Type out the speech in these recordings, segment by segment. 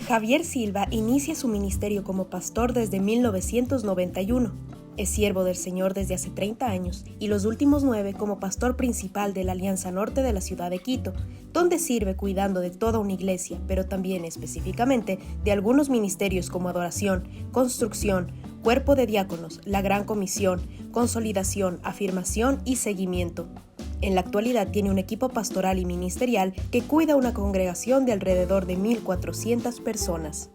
Javier Silva inicia su ministerio como pastor desde 1991. Es siervo del Señor desde hace 30 años y los últimos 9 como pastor principal de la Alianza Norte de la ciudad de Quito, donde sirve cuidando de toda una iglesia, pero también específicamente de algunos ministerios como adoración, construcción, cuerpo de diáconos, la Gran Comisión, consolidación, afirmación y seguimiento. En la actualidad tiene un equipo pastoral y ministerial que cuida una congregación de alrededor de 1.400 personas.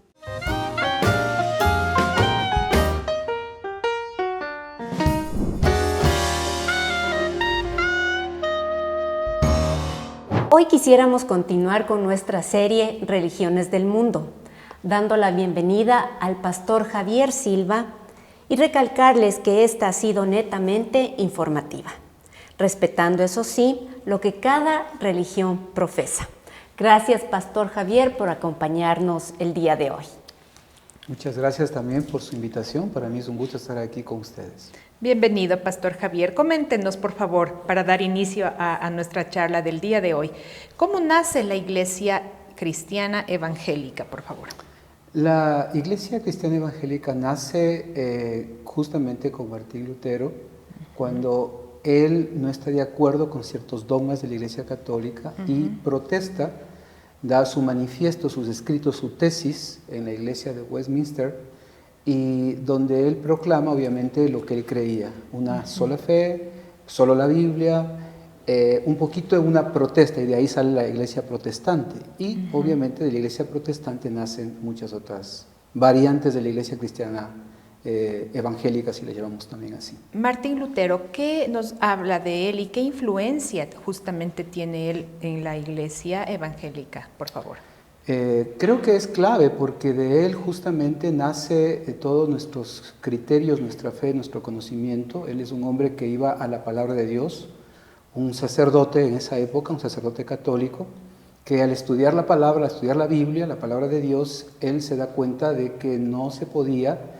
Hoy quisiéramos continuar con nuestra serie Religiones del Mundo, dando la bienvenida al pastor Javier Silva y recalcarles que esta ha sido netamente informativa, respetando, eso sí, lo que cada religión profesa. Gracias, pastor Javier, por acompañarnos el día de hoy. Muchas gracias también por su invitación. Para mí es un gusto estar aquí con ustedes. Bienvenido, pastor Javier. Coméntenos, por favor, para dar inicio a nuestra charla del día de hoy. ¿Cómo nace la Iglesia Cristiana Evangélica, por favor? La Iglesia Cristiana Evangélica nace justamente con Martín Lutero, cuando él no está de acuerdo con ciertos dogmas de la Iglesia Católica y protesta, da su manifiesto, sus escritos, su tesis en la Iglesia de Westminster, y donde él proclama obviamente lo que él creía, una sola fe, solo la Biblia, un poquito de una protesta, y de ahí sale la Iglesia protestante, y obviamente de la Iglesia protestante nacen muchas otras variantes de la Iglesia cristiana evangélica, si le llamamos también así. Martín Lutero, ¿qué nos habla de él y qué influencia justamente tiene él en la Iglesia evangélica, por favor? Creo que es clave porque de él justamente nace todos nuestros criterios, nuestra fe, nuestro conocimiento. Él es un hombre que iba a la palabra de Dios, un sacerdote en esa época, un sacerdote católico, que al estudiar la palabra, al estudiar la Biblia, la palabra de Dios, él se da cuenta de que no se podía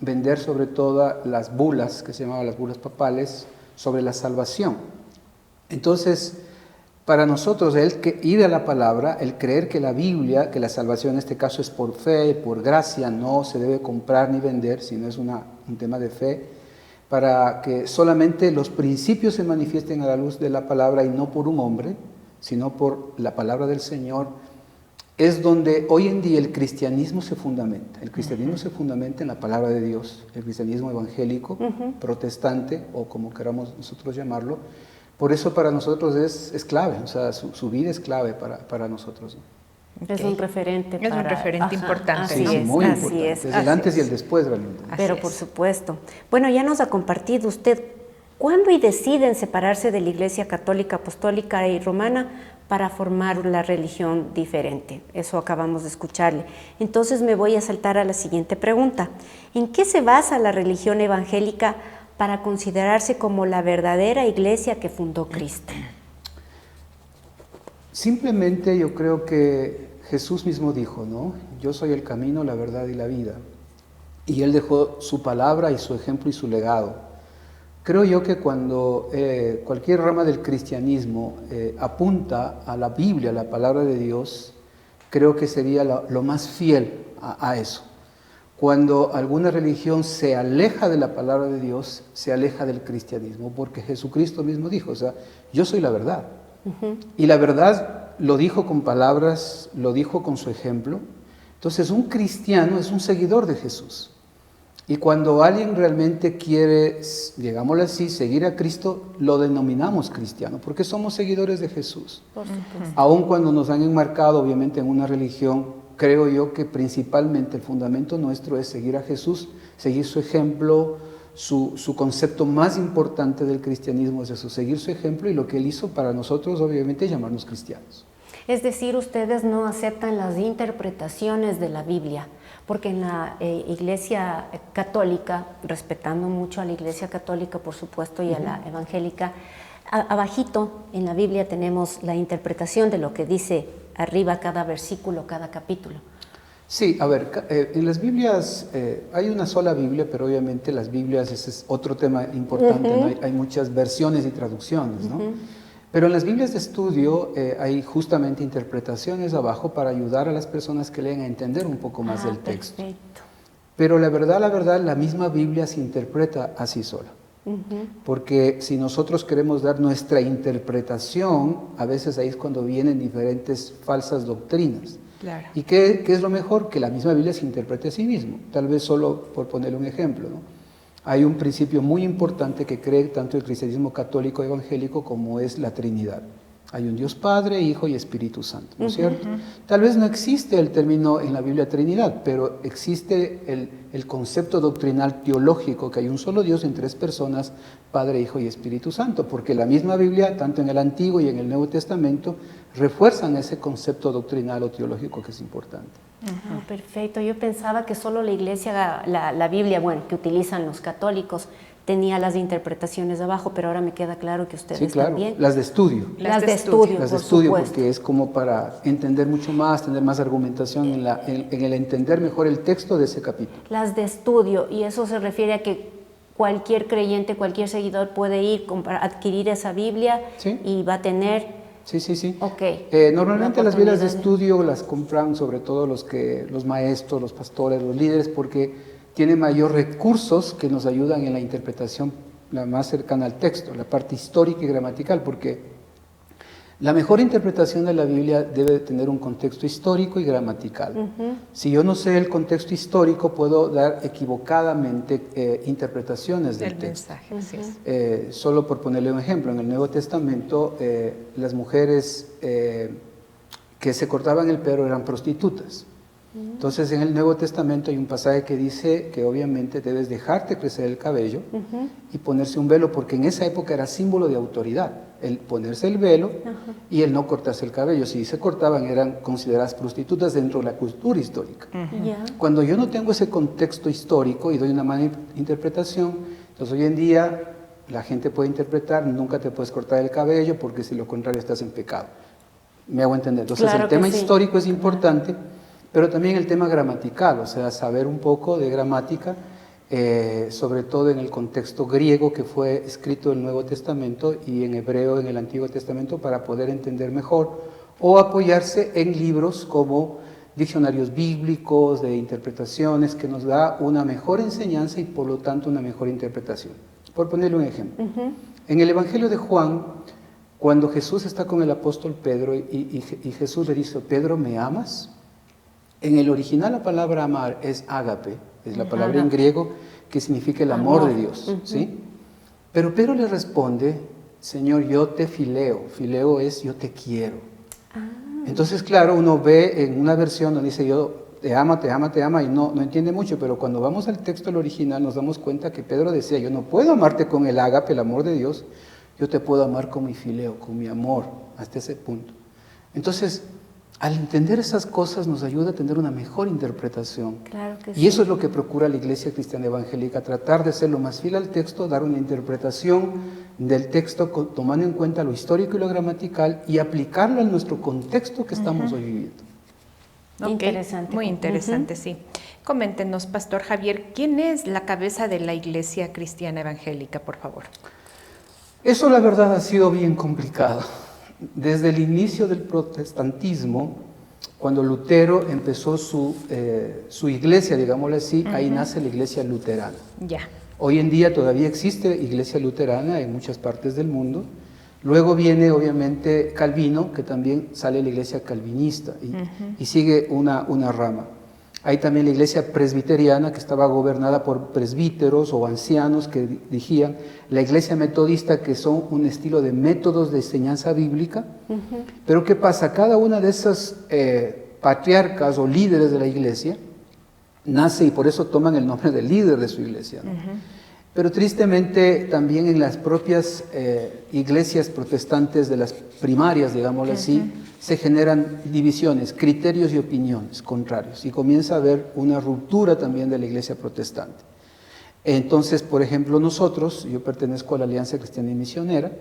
vender sobre todo las bulas, que se llamaban las bulas papales, sobre la salvación. Entonces, para nosotros, el ir a la palabra, el creer que la Biblia, que la salvación en este caso es por fe, por gracia, no se debe comprar ni vender, sino es un tema de fe, para que solamente los principios se manifiesten a la luz de la palabra y no por un hombre, sino por la palabra del Señor, es donde hoy en día el cristianismo se fundamenta. El cristianismo se fundamenta en la palabra de Dios, el cristianismo evangélico, protestante, o como queramos nosotros llamarlo. Por eso para nosotros es clave, o sea, su vida es clave para nosotros. Es un referente. Es un referente importante. Sí, ¿no? sí, muy Así importante. es, desde el antes y el después realmente. Pero por supuesto. Bueno, ya nos ha compartido usted cuándo y deciden separarse de la Iglesia Católica, Apostólica y Romana para formar una religión diferente. Eso acabamos de escucharle. Entonces me voy a saltar a la siguiente pregunta. ¿En qué se basa la religión evangélica para considerarse como la verdadera iglesia que fundó Cristo? Simplemente yo creo que Jesús mismo dijo, ¿no? Yo soy el camino, la verdad y la vida. Y Él dejó su palabra y su ejemplo y su legado. Creo yo que cuando cualquier rama del cristianismo apunta a la Biblia, a la palabra de Dios, creo que sería lo más fiel a eso. Cuando alguna religión se aleja de la palabra de Dios, se aleja del cristianismo, porque Jesucristo mismo dijo, o sea, yo soy la verdad. Y la verdad lo dijo con palabras, lo dijo con su ejemplo. Entonces un cristiano es un seguidor de Jesús. Y cuando alguien realmente quiere, digámoslo así, seguir a Cristo, lo denominamos cristiano, porque somos seguidores de Jesús. Aun cuando nos han enmarcado, obviamente, en una religión, creo yo que principalmente el fundamento nuestro es seguir a Jesús, seguir su ejemplo, su concepto más importante del cristianismo es eso, seguir su ejemplo, y lo que Él hizo para nosotros, obviamente, es llamarnos cristianos. Es decir, ustedes no aceptan las interpretaciones de la Biblia, porque en la Iglesia Católica, respetando mucho a la Iglesia Católica, por supuesto, y a la evangélica, abajito en la Biblia tenemos la interpretación de lo que dice arriba cada versículo, cada capítulo. Sí, a ver, en las Biblias hay una sola Biblia, pero obviamente las Biblias, ese es otro tema importante, ¿no? Hay muchas versiones y traducciones, ¿no? Pero en las Biblias de estudio hay justamente interpretaciones abajo para ayudar a las personas que leen a entender un poco más del texto. Perfecto. Pero la verdad, la misma Biblia se interpreta así sola. Porque si nosotros queremos dar nuestra interpretación, a veces ahí es cuando vienen diferentes falsas doctrinas. Claro. ¿Y qué es lo mejor? Que la misma Biblia se interprete a sí mismo. Tal vez solo por ponerle un ejemplo, ¿no? Hay un principio muy importante que cree tanto el cristianismo católico evangélico como es la Trinidad. Hay un Dios Padre, Hijo y Espíritu Santo, ¿no es cierto? Tal vez no existe el término en la Biblia Trinidad, pero existe el concepto doctrinal teológico que hay un solo Dios en tres personas, Padre, Hijo y Espíritu Santo, porque la misma Biblia, tanto en el Antiguo y en el Nuevo Testamento, refuerzan ese concepto doctrinal o teológico que es importante. Perfecto, yo pensaba que solo la iglesia, la Biblia, bueno, que utilizan los católicos, tenía las interpretaciones de abajo, pero ahora me queda claro que ustedes sí, claro, también. las de estudio. Las de estudio, Las de por estudio, supuesto. porque es como para entender mucho más, tener más argumentación en el entender mejor el texto de ese capítulo. Las de estudio, y eso se refiere a que cualquier creyente, cualquier seguidor puede ir, adquirir esa Biblia ¿Sí? y va a tener... Sí. Ok. Normalmente Una las Biblias de oportunidad. estudio las compran sobre todo los maestros, los pastores, los líderes, porque tienen mayor recursos que nos ayudan en la interpretación la más cercana al texto, la parte histórica y gramatical, porque la mejor interpretación de la Biblia debe tener un contexto histórico y gramatical. Si yo no sé el contexto histórico, puedo dar equivocadamente interpretaciones del texto. Mensaje, así es. Solo por ponerle un ejemplo, en el Nuevo Testamento las mujeres que se cortaban el pelo eran prostitutas. Entonces en el Nuevo Testamento hay un pasaje que dice que obviamente debes dejarte crecer el cabello y ponerse un velo, porque en esa época era símbolo de autoridad, el ponerse el velo y el no cortarse el cabello. Si se cortaban eran consideradas prostitutas dentro de la cultura histórica. Ya. Cuando yo no tengo ese contexto histórico y doy una mala interpretación, entonces hoy en día la gente puede interpretar, nunca te puedes cortar el cabello porque si lo contrario estás en pecado. ¿Me hago entender? Entonces Claro el que tema sí. histórico es importante, pero también el tema gramatical, o sea, saber un poco de gramática, sobre todo en el contexto griego que fue escrito el Nuevo Testamento y en hebreo en el Antiguo Testamento para poder entender mejor, o apoyarse en libros como diccionarios bíblicos, de interpretaciones, que nos da una mejor enseñanza y por lo tanto una mejor interpretación. Por ponerle un ejemplo, en el Evangelio de Juan, cuando Jesús está con el apóstol Pedro y Jesús le dice, Pedro, ¿me amas? En el original la palabra amar es ágape, es la palabra en griego que significa el amor de Dios, ¿sí? Pero Pedro le responde, Señor, yo te fileo, fileo es yo te quiero. Entonces, claro, uno ve en una versión donde dice yo te ama, y no entiende mucho, pero cuando vamos al texto del original nos damos cuenta que Pedro decía, yo no puedo amarte con el ágape, el amor de Dios, yo te puedo amar con mi fileo, con mi amor, hasta ese punto. Entonces, al entender esas cosas nos ayuda a tener una mejor interpretación. Claro que Y sí. eso es lo que procura la Iglesia Cristiana Evangélica, tratar de ser lo más fiel al texto, dar una interpretación del texto tomando en cuenta lo histórico y lo gramatical y aplicarlo a nuestro contexto que estamos hoy viviendo. Ok, Interesante. muy interesante, sí. Coméntenos, Pastor Javier, ¿quién es la cabeza de la Iglesia Cristiana Evangélica, por favor? Eso la verdad ha sido bien complicado. Desde el inicio del protestantismo, cuando Lutero empezó su iglesia, digámoslo así, ahí nace la iglesia luterana. Ya. Hoy en día todavía existe iglesia luterana en muchas partes del mundo. Luego viene obviamente Calvino, que también sale la iglesia calvinista y sigue una rama. Hay también la iglesia presbiteriana que estaba gobernada por presbíteros o ancianos que dirigían, la iglesia metodista que son un estilo de métodos de enseñanza bíblica. Pero ¿qué pasa? Cada una de esas patriarcas o líderes de la iglesia nace y por eso toman el nombre del líder de su iglesia, ¿no? Pero tristemente también en las propias iglesias protestantes de las primarias, digámoslo así, se generan divisiones, criterios y opiniones contrarios y comienza a haber una ruptura también de la iglesia protestante. Entonces, por ejemplo, nosotros, yo pertenezco a la Alianza Cristiana y Misionera,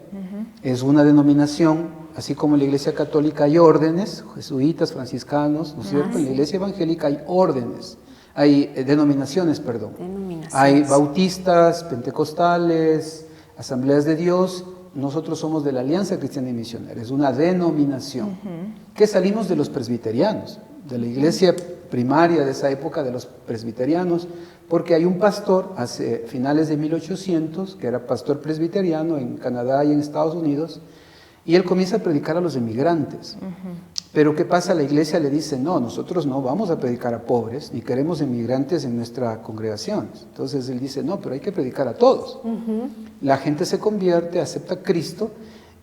es una denominación, así como en la iglesia católica hay órdenes, jesuitas, franciscanos, ¿no es cierto? En la iglesia evangélica hay órdenes. Hay denominaciones, perdón. Hay bautistas, pentecostales, asambleas de Dios nosotros somos de la Alianza Cristiana y Misionera, es una denominación, que salimos de los presbiterianos, de la iglesia primaria de esa época, de los presbiterianos, porque hay un pastor, hace finales de 1800, que era pastor presbiteriano en Canadá y en Estados Unidos, y él comienza a predicar a los emigrantes. Pero ¿qué pasa? La iglesia le dice, no, nosotros no vamos a predicar a pobres, ni queremos emigrantes en nuestra congregación. Entonces él dice, no, pero hay que predicar a todos. La gente se convierte, acepta a Cristo,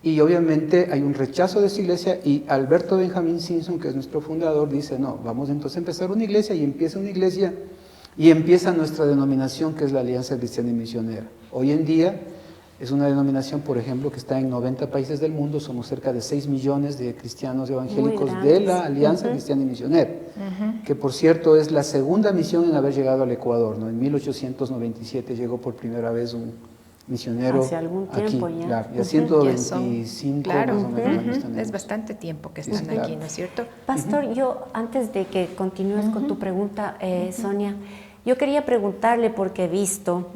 y obviamente hay un rechazo de esa iglesia, y Alberto Benjamin Simpson, que es nuestro fundador, dice, no, vamos entonces a empezar una iglesia, y empieza una iglesia, y empieza nuestra denominación, que es la Alianza Cristiana y Misionera. Hoy en día es una denominación, por ejemplo, que está en 90 países del mundo, somos cerca de 6 millones de cristianos evangélicos de la Alianza Cristiana y Misionera, que por cierto es la segunda misión en haber llegado al Ecuador, ¿no? En 1897 llegó por primera vez un misionero hace algún tiempo aquí, ya. Claro, ya 125 claro, más o menos años tenemos. es bastante tiempo que están claro. aquí, ¿no es cierto? Pastor, yo antes de que continúes con tu pregunta, Sonia, yo quería preguntarle porque he visto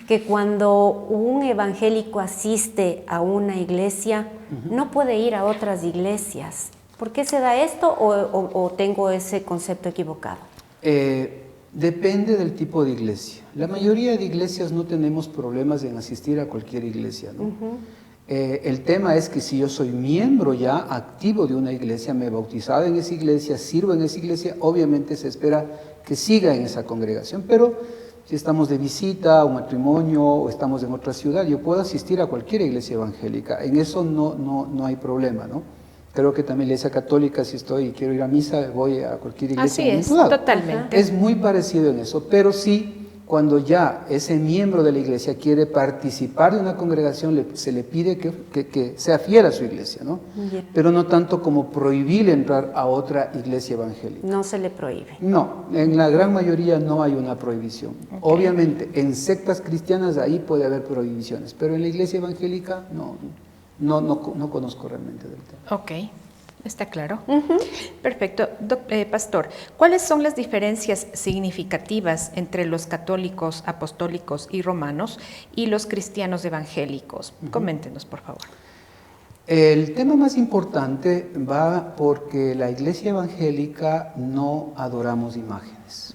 que cuando un evangélico asiste a una iglesia, no puede ir a otras iglesias. ¿Por qué se da esto o tengo ese concepto equivocado? Depende del tipo de iglesia. La mayoría de iglesias no tenemos problemas en asistir a cualquier iglesia, ¿no? El tema es que si yo soy miembro ya activo de una iglesia, me he bautizado en esa iglesia, sirvo en esa iglesia, obviamente se espera que siga en esa congregación, pero si estamos de visita, un matrimonio o estamos en otra ciudad, yo puedo asistir a cualquier iglesia evangélica, en eso no hay problema, ¿no? Creo que también la iglesia católica, si estoy y quiero ir a misa, voy a cualquier iglesia. Así es, totalmente. Es muy parecido en eso, pero sí, cuando ya ese miembro de la iglesia quiere participar de una congregación, se le pide que sea fiel a su iglesia, ¿no? Bien. Pero no tanto como prohibir entrar a otra iglesia evangélica. No se le prohíbe. No, en la gran mayoría no hay una prohibición. Obviamente, en sectas cristianas ahí puede haber prohibiciones, pero en la iglesia evangélica no conozco realmente del tema. Ok, está claro. Perfecto. Pastor, ¿cuáles son las diferencias significativas entre los católicos, apostólicos y romanos y los cristianos evangélicos? Coméntenos, por favor. El tema más importante va porque la iglesia evangélica no adoramos imágenes.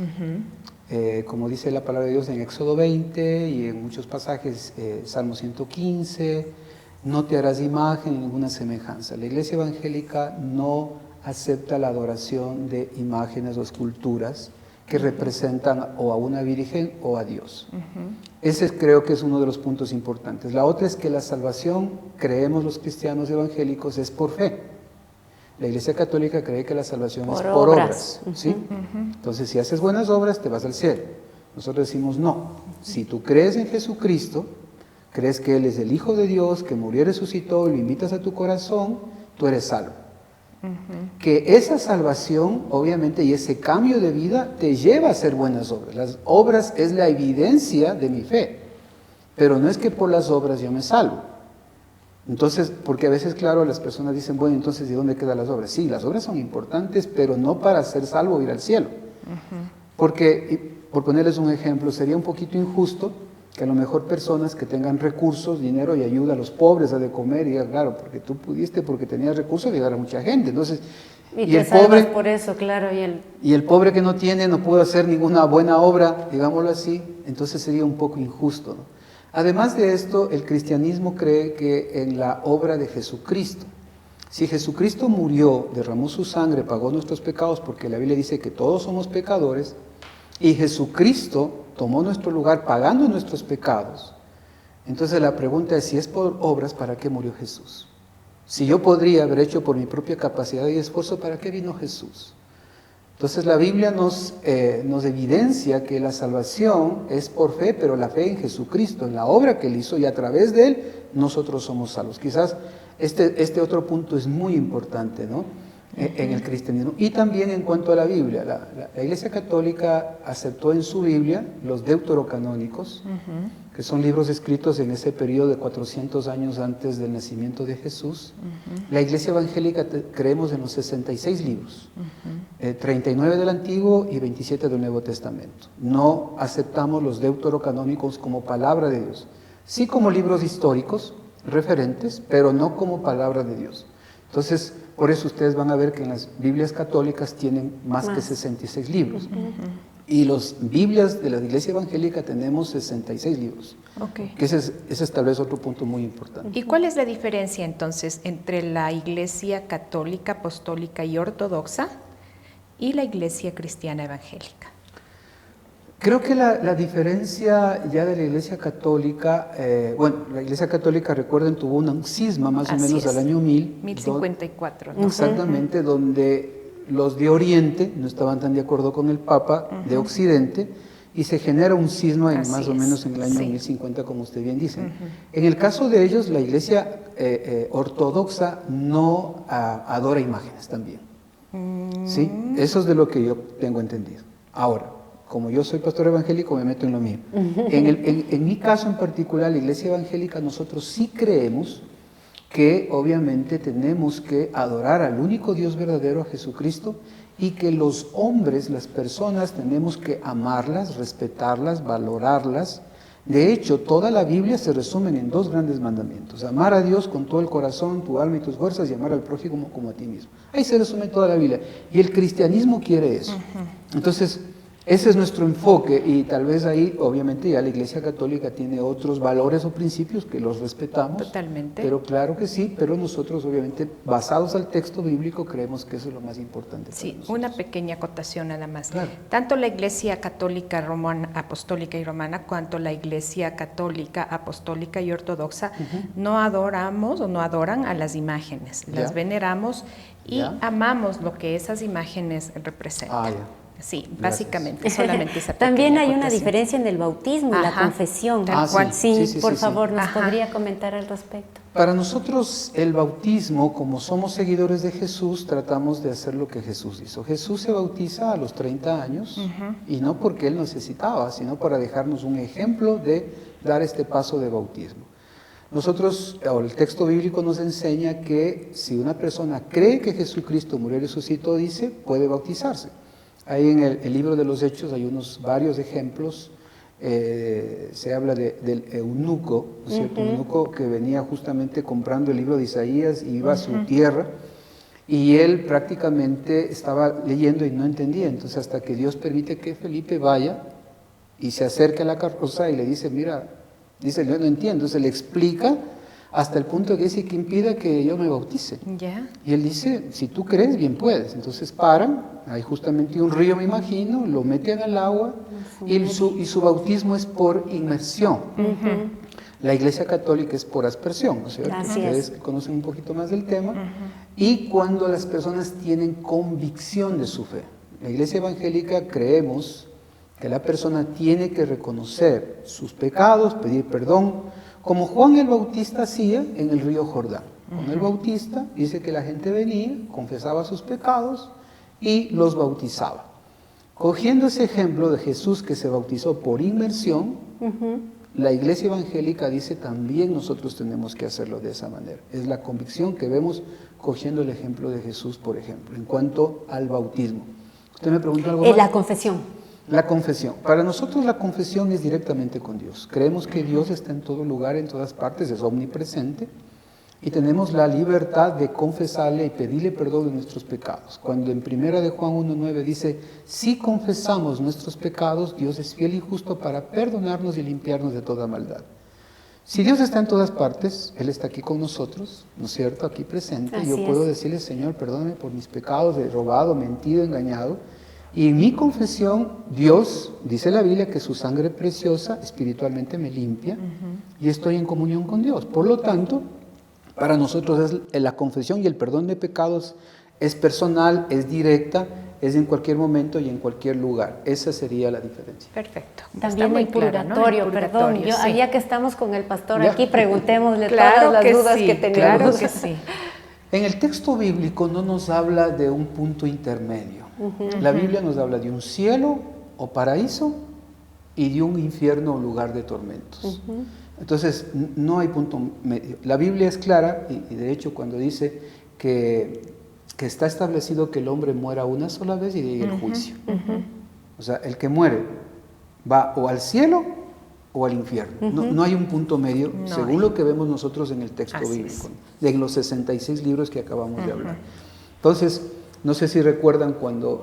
Como dice la palabra de Dios en Éxodo 20 y en muchos pasajes, Salmo 115, no te harás imagen ni ninguna semejanza. La iglesia evangélica no acepta la adoración de imágenes o esculturas que representan o a una virgen o a Dios. Ese creo que es uno de los puntos importantes. La otra es que la salvación, creemos los cristianos evangélicos, es por fe. La iglesia católica cree que la salvación es por obras. ¿Sí? Entonces, si haces buenas obras, te vas al cielo. Nosotros decimos no. Si tú crees en Jesucristo, crees que Él es el Hijo de Dios, que murió y resucitó, y lo invitas a tu corazón, tú eres salvo. Que esa salvación, obviamente, y ese cambio de vida te lleva a hacer buenas obras. Las obras es la evidencia de mi fe, pero no es que por las obras yo me salvo. Entonces, porque a veces, claro, las personas dicen, bueno, entonces, ¿de dónde quedan las obras? Sí, las obras son importantes, pero no para ser salvo o ir al cielo. Porque, por ponerles un ejemplo, sería un poquito injusto que a lo mejor personas que tengan recursos, dinero y ayuda a los pobres a de comer, y digan, claro, porque tú pudiste, porque tenías recursos, llegar a mucha gente. Entonces, y el pobre por eso, claro, y el pobre que no tiene, no puede hacer ninguna buena obra, digámoslo así, entonces sería un poco injusto, ¿no? Además de esto, el cristianismo cree que en la obra de Jesucristo, si Jesucristo murió, derramó su sangre, pagó nuestros pecados, porque la Biblia dice que todos somos pecadores, y Jesucristo tomó nuestro lugar pagando nuestros pecados. Entonces la pregunta es, si es por obras, ¿para qué murió Jesús? Si yo podría haber hecho por mi propia capacidad y esfuerzo, ¿para qué vino Jesús? Entonces la Biblia nos evidencia que la salvación es por fe, pero la fe en Jesucristo, en la obra que Él hizo, y a través de Él nosotros somos salvos. Quizás este otro punto es muy importante, ¿no? En el cristianismo. Y también en cuanto a la Biblia, la Iglesia Católica aceptó en su Biblia los deuterocanónicos, que son libros escritos en ese periodo de 400 años antes del nacimiento de Jesús. La Iglesia Evangélica creemos en los 66 libros, 39 del Antiguo y 27 del Nuevo Testamento. No aceptamos los deuterocanónicos como palabra de Dios, sí como libros históricos. referentes, pero no como palabra de Dios. Entonces, por eso ustedes van a ver que en las Biblias católicas tienen más que 66 libros. Y las Biblias de la Iglesia Evangélica tenemos 66 libros. Okay. Que ese es tal vez otro punto muy importante. ¿Y cuál es la diferencia entonces entre la Iglesia Católica, Apostólica y Ortodoxa y la Iglesia Cristiana Evangélica? Creo que la diferencia ya de la Iglesia Católica, la Iglesia Católica, recuerden, tuvo un cisma más o menos al año 1054. ¿no? Exactamente, donde los de Oriente no estaban tan de acuerdo con el Papa de Occidente y se genera un cisma más o menos en el año 1050, como usted bien dice. En el caso de ellos, la Iglesia ortodoxa no adora imágenes también. ¿Sí? Eso es de lo que yo tengo entendido. Ahora, como yo soy pastor evangélico, me meto en lo mío. En mi caso en particular, la Iglesia Evangélica, nosotros sí creemos que obviamente tenemos que adorar al único Dios verdadero, a Jesucristo, y que los hombres, las personas, tenemos que amarlas, respetarlas, valorarlas. De hecho, toda la Biblia se resume en 2 grandes mandamientos: amar a Dios con todo el corazón, tu alma y tus fuerzas, y amar al prójimo como a ti mismo. Ahí se resume toda la Biblia. Y el cristianismo quiere eso. Entonces, ese es nuestro enfoque, y tal vez ahí, obviamente, ya la Iglesia Católica tiene otros valores o principios que los respetamos. Totalmente. Pero claro que sí, pero nosotros, obviamente, basados al texto bíblico, creemos que eso es lo más importante. Sí, una pequeña acotación nada más. Claro. Tanto la Iglesia Católica Romana, Apostólica y Romana, cuanto la Iglesia Católica, Apostólica y Ortodoxa, no adoramos o no adoran a las imágenes, las veneramos y amamos lo que esas imágenes representan. Sí, básicamente, solamente esa pequeña También hay una acotación. diferencia en el bautismo y la confesión. Tal cual. Sí, por favor, ¿nos podría comentar al respecto? Para nosotros el bautismo, como somos seguidores de Jesús, tratamos de hacer lo que Jesús hizo. Jesús se bautiza a los 30 años y no porque Él necesitaba, sino para dejarnos un ejemplo de dar este paso de bautismo. Nosotros, el texto bíblico nos enseña que si una persona cree que Jesucristo murió y resucitó, dice, puede bautizarse. Ahí en el libro de los Hechos hay varios ejemplos. Se habla del eunuco, ¿no es cierto? Un eunuco que venía justamente comprando el libro de Isaías y iba a su tierra, y él prácticamente estaba leyendo y no entendía. Entonces, hasta que Dios permite que Felipe vaya y se acerque a la carroza y le dice, mira, dice, yo no entiendo. Entonces le explica hasta el punto que dice que impida que yo me bautice. Y él dice, si tú crees, bien puedes. Entonces paran, hay justamente un río, me imagino, lo meten al agua y su bautismo es por inmersión. La Iglesia Católica es por aspersión, ¿no es cierto? Ustedes conocen un poquito más del tema. Y cuando las personas tienen convicción de su fe. La Iglesia Evangélica creemos que la persona tiene que reconocer sus pecados, pedir perdón, como Juan el Bautista hacía en el río Jordán. Juan el Bautista dice que la gente venía, confesaba sus pecados y los bautizaba. Cogiendo ese ejemplo de Jesús que se bautizó por inmersión, la Iglesia Evangélica dice también nosotros tenemos que hacerlo de esa manera. Es la convicción que vemos cogiendo el ejemplo de Jesús, por ejemplo, en cuanto al bautismo. ¿Usted me preguntó algo más? La confesión. La confesión. Para nosotros la confesión es directamente con Dios. Creemos que Dios está en todo lugar, en todas partes, es omnipresente, y tenemos la libertad de confesarle y pedirle perdón de nuestros pecados. Cuando en 1 de Juan 1:9 dice, si confesamos nuestros pecados, Dios es fiel y justo para perdonarnos y limpiarnos de toda maldad. Si Dios está en todas partes, Él está aquí con nosotros, ¿no es cierto?, aquí presente. Yo puedo decirle, Señor, perdóname por mis pecados, he robado, mentido, engañado. Y en mi confesión, Dios, dice la Biblia, que su sangre preciosa espiritualmente me limpia y estoy en comunión con Dios. Por lo tanto, para nosotros la confesión y el perdón de pecados es personal, es directa, es en cualquier momento y en cualquier lugar. Esa sería la diferencia. Perfecto. También el purgatorio, perdón. Ya que estamos con el pastor aquí, preguntémosle claro todas las dudas que tenemos. Claro que sí. En el texto bíblico no nos habla de un punto intermedio. La Biblia nos habla de un cielo o paraíso y de un infierno o lugar de tormentos. Entonces, no hay punto medio. La Biblia es clara y de hecho cuando dice que está establecido que el hombre muera una sola vez y de ahí el juicio. O sea, el que muere va o al cielo o al infierno. No hay un punto medio, No según hay. lo que vemos nosotros en el texto Así bíblico, es. de los 66 libros que acabamos de hablar. Entonces, no sé si recuerdan cuando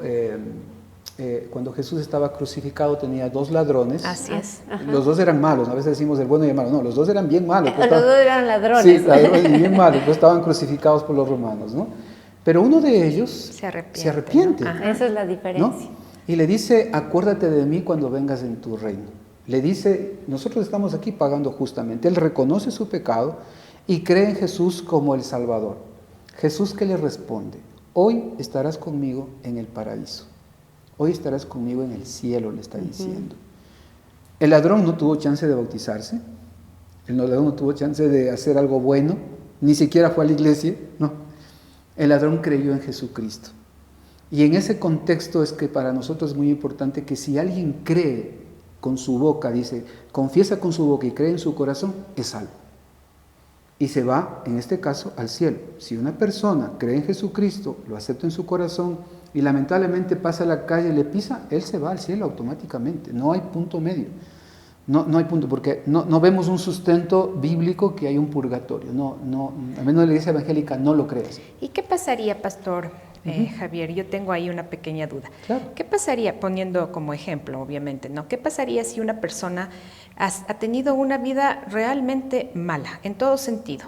Jesús estaba crucificado, tenía 2 ladrones. Así es. Los 2 eran malos, a veces decimos el bueno y el malo. No, los 2 eran bien malos. Los dos eran ladrones. Sí, ladrones y bien malos, pues estaban crucificados por los romanos, ¿no? Pero uno de ellos Se arrepiente, se arrepiente, ¿no? Ajá. Esa es la ¿no? diferencia. Y le dice, acuérdate de mí cuando vengas en tu reino. Le dice, nosotros estamos aquí pagando justamente. Él reconoce su pecado y cree en Jesús como el Salvador. Jesús, ¿qué le responde? Hoy estarás conmigo en el paraíso. Hoy estarás conmigo en el cielo, le está diciendo. El ladrón no tuvo chance de bautizarse. El ladrón no tuvo chance de hacer algo bueno. Ni siquiera fue a la iglesia. No. El ladrón creyó en Jesucristo. Y en ese contexto es que para nosotros es muy importante que si alguien cree con su boca, dice, confiesa con su boca y cree en su corazón, es salvo. Y se va, en este caso, al cielo. Si una persona cree en Jesucristo, lo acepta en su corazón y lamentablemente pasa a la calle y le pisa, él se va al cielo automáticamente. No hay punto medio. No hay punto, porque no vemos un sustento bíblico que hay un purgatorio. Al menos en la iglesia evangélica no lo crees. ¿Y qué pasaría, pastor Javier? Yo tengo ahí una pequeña duda. Claro. ¿Qué pasaría, poniendo como ejemplo, obviamente, ¿no? ¿Qué pasaría si una persona ha tenido una vida realmente mala, en todo sentido?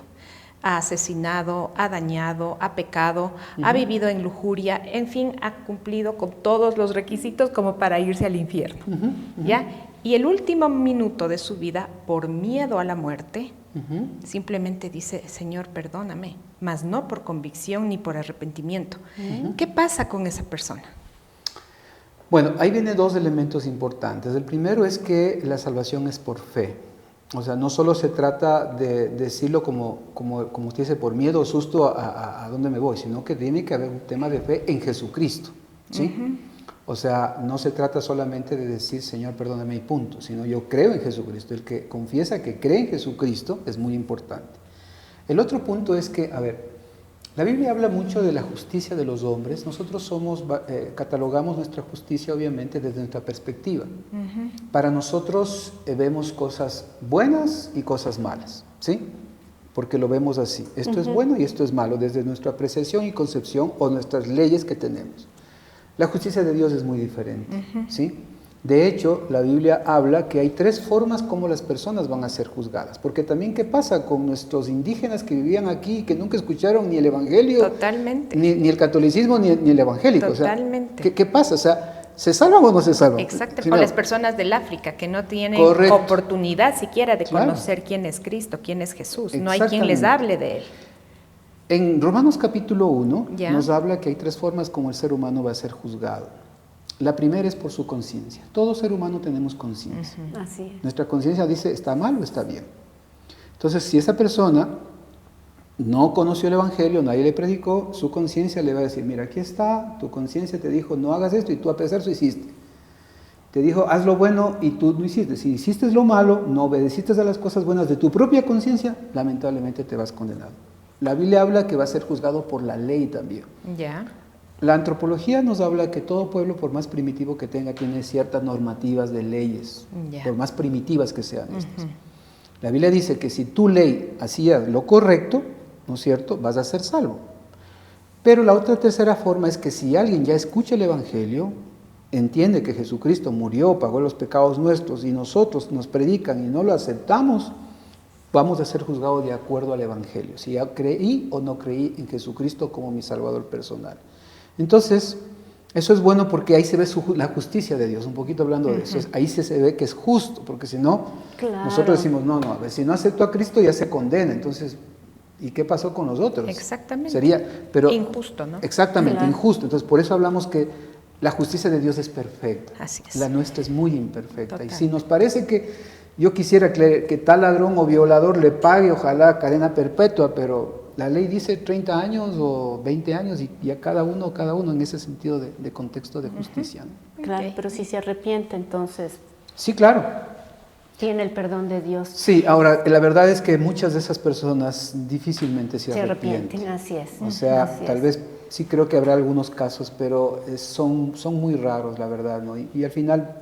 Ha asesinado, ha dañado, ha pecado, ha vivido en lujuria, en fin, ha cumplido con todos los requisitos como para irse al infierno, ¿ya? Y el último minuto de su vida, por miedo a la muerte, simplemente dice, Señor, perdóname, mas no por convicción ni por arrepentimiento. ¿Qué pasa con esa persona? Bueno, ahí vienen 2 elementos importantes. El primero es que la salvación es por fe. O sea, no solo se trata de decirlo como usted dice, por miedo o susto a dónde me voy, sino que tiene que haber un tema de fe en Jesucristo, ¿sí? O sea, no se trata solamente de decir, Señor, perdóname y punto, sino yo creo en Jesucristo. El que confiesa que cree en Jesucristo es muy importante. El otro punto es que, a ver, la Biblia habla mucho de la justicia de los hombres. Nosotros catalogamos nuestra justicia, obviamente, desde nuestra perspectiva. Para nosotros vemos cosas buenas y cosas malas, ¿sí? Porque lo vemos así. Esto es bueno y esto es malo, desde nuestra apreciación y concepción o nuestras leyes que tenemos. La justicia de Dios es muy diferente, ¿sí? De hecho, la Biblia habla que hay 3 formas como las personas van a ser juzgadas. Porque también, ¿qué pasa con nuestros indígenas que vivían aquí y que nunca escucharon ni el Evangelio? Totalmente. Ni el catolicismo ni el evangélico. Totalmente. O sea, ¿qué pasa? O sea, ¿se salvan o no se salvan? Exacto, Si por no, las personas del África que no tienen Correcto. oportunidad siquiera de Claro. conocer quién es Cristo, quién es Jesús. No hay quien les Exactamente. hable de él. En Romanos capítulo 1 Ya. nos habla que hay 3 formas como el ser humano va a ser juzgado. La primera es por su conciencia. Todo ser humano tenemos conciencia. Así es. Nuestra conciencia dice, ¿está mal o está bien? Entonces, si esa persona no conoció el Evangelio, nadie le predicó, su conciencia le va a decir, mira, aquí está, tu conciencia te dijo, no hagas esto, y tú a pesar de eso hiciste. Te dijo, haz lo bueno, y tú no hiciste. Si hiciste lo malo, no obedeciste a las cosas buenas de tu propia conciencia, lamentablemente te vas condenado. La Biblia habla que va a ser juzgado por la ley también. Ya. La antropología nos habla que todo pueblo, por más primitivo que tenga, tiene ciertas normativas de leyes, Ya. por más primitivas que sean estas. La Biblia dice que si tu ley hacías lo correcto, ¿no es cierto?, vas a ser salvo. Pero la otra tercera forma es que si alguien ya escucha el Evangelio, entiende que Jesucristo murió, pagó los pecados nuestros y nosotros nos predican y no lo aceptamos, vamos a ser juzgados de acuerdo al Evangelio, si ya creí o no creí en Jesucristo como mi Salvador personal. Entonces, eso es bueno porque ahí se ve la justicia de Dios, un poquito hablando de eso. Ahí se ve que es justo, porque si no, Claro. nosotros decimos, no, a ver, si no aceptó a Cristo ya se condena. Entonces, ¿y qué pasó con los otros? Exactamente. Sería, pero, injusto, ¿no? Exactamente, Claro. injusto. Entonces, por eso hablamos que la justicia de Dios es perfecta. Así es. La nuestra es muy imperfecta. Total. Y si nos parece que yo quisiera que tal ladrón o violador le pague, ojalá cadena perpetua, pero la ley dice 30 años o 20 años y a cada uno en ese sentido de contexto de justicia, ¿no? Claro, Ok. pero si se arrepiente, entonces Sí, claro. tiene el perdón de Dios. Sí, ahora, la verdad es que muchas de esas personas difícilmente se Se arrepienten. arrepienten, así es. O sea, Así tal es. vez sí creo que habrá algunos casos, pero son muy raros, la verdad, ¿no? Y al final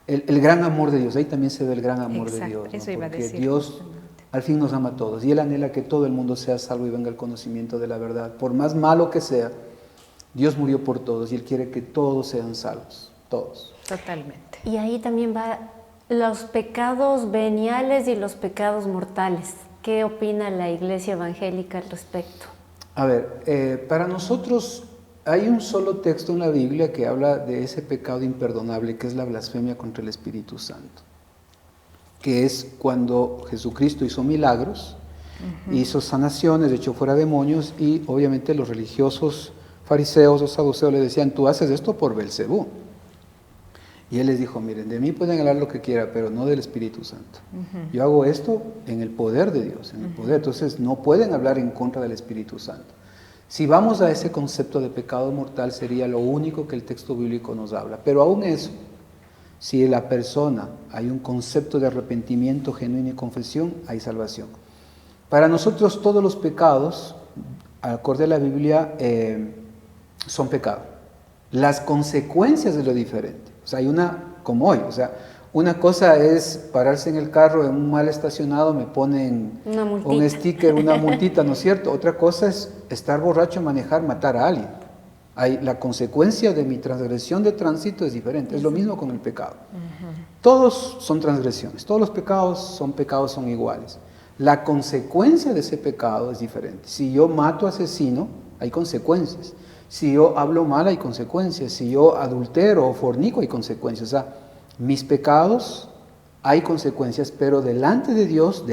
el gran amor de Dios. Ahí también se ve el gran amor de Exacto, Dios, ¿no? eso iba a Porque decir, Dios justamente. al fin nos ama a todos y Él anhela que todo el mundo sea salvo y venga al conocimiento de la verdad. Por más malo que sea, Dios murió por todos y Él quiere que todos sean salvos, todos. Totalmente. Y ahí también va los pecados veniales y los pecados mortales. ¿Qué opina la Iglesia Evangélica al respecto? A ver, para nosotros hay un solo texto en la Biblia que habla de ese pecado imperdonable que es la blasfemia contra el Espíritu Santo, que es cuando Jesucristo hizo milagros, hizo sanaciones, echó fuera demonios y obviamente los religiosos fariseos o saduceos le decían, tú haces esto por Belcebú. Y él les dijo, miren, de mí pueden hablar lo que quieran, pero no del Espíritu Santo. Yo hago esto en el poder de Dios, en el poder. Entonces no pueden hablar en contra del Espíritu Santo. Si vamos a ese concepto de pecado mortal, sería lo único que el texto bíblico nos habla. Pero aún eso, si en la persona hay un concepto de arrepentimiento genuino y confesión, hay salvación. Para nosotros todos los pecados, acorde a la Biblia, son pecado. Las consecuencias de lo diferente. O sea, hay una, como hoy, o sea, una cosa es pararse en el carro en un mal estacionado, me ponen un sticker, una multita, ¿no es cierto? Otra cosa es estar borracho, manejar, matar a alguien. La consecuencia de mi transgresión de tránsito es diferente, es lo mismo con el pecado. Todos son transgresiones, todos los pecados son iguales. La consecuencia de ese pecado es diferente. Si yo mato, asesino, hay consecuencias. Si yo hablo mal, hay consecuencias. Si yo adultero o fornico, hay consecuencias. O sea, mis pecados, hay consecuencias, pero delante de Dios,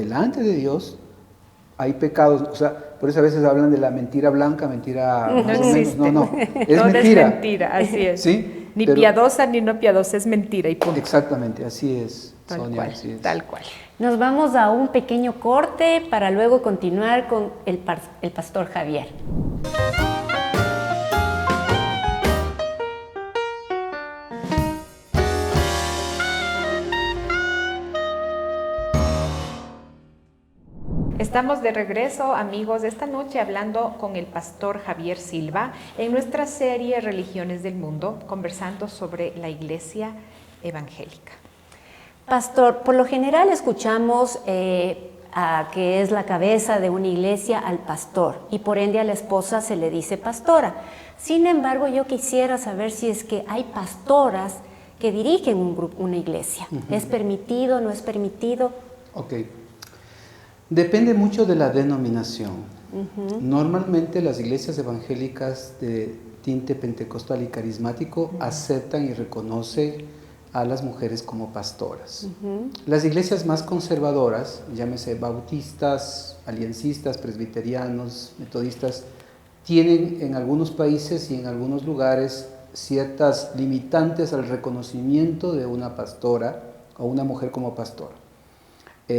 hay pecados. O sea, por eso a veces hablan de la mentira blanca, mentira más o menos. No, es todo mentira. Es mentira, así es. ¿Sí? Ni piadosa ni no piadosa, es mentira y punto. Exactamente, así es, Tal Sonia, cual, así es. tal cual. Nos vamos a un pequeño corte para luego continuar con el pastor Javier. Estamos de regreso, amigos, esta noche hablando con el pastor Javier Silva en nuestra serie Religiones del Mundo, conversando sobre la Iglesia Evangélica. Pastor, por lo general escuchamos a que es la cabeza de una iglesia al pastor y por ende a la esposa se le dice pastora. Sin embargo, yo quisiera saber si es que hay pastoras que dirigen un grupo, una iglesia. ¿Es permitido, no es permitido? Ok. Depende mucho de la denominación. Normalmente las iglesias evangélicas de tinte pentecostal y carismático aceptan y reconocen a las mujeres como pastoras. Las iglesias más conservadoras, llámese bautistas, aliancistas, presbiterianos, metodistas, tienen en algunos países y en algunos lugares ciertas limitantes al reconocimiento de una pastora o una mujer como pastora.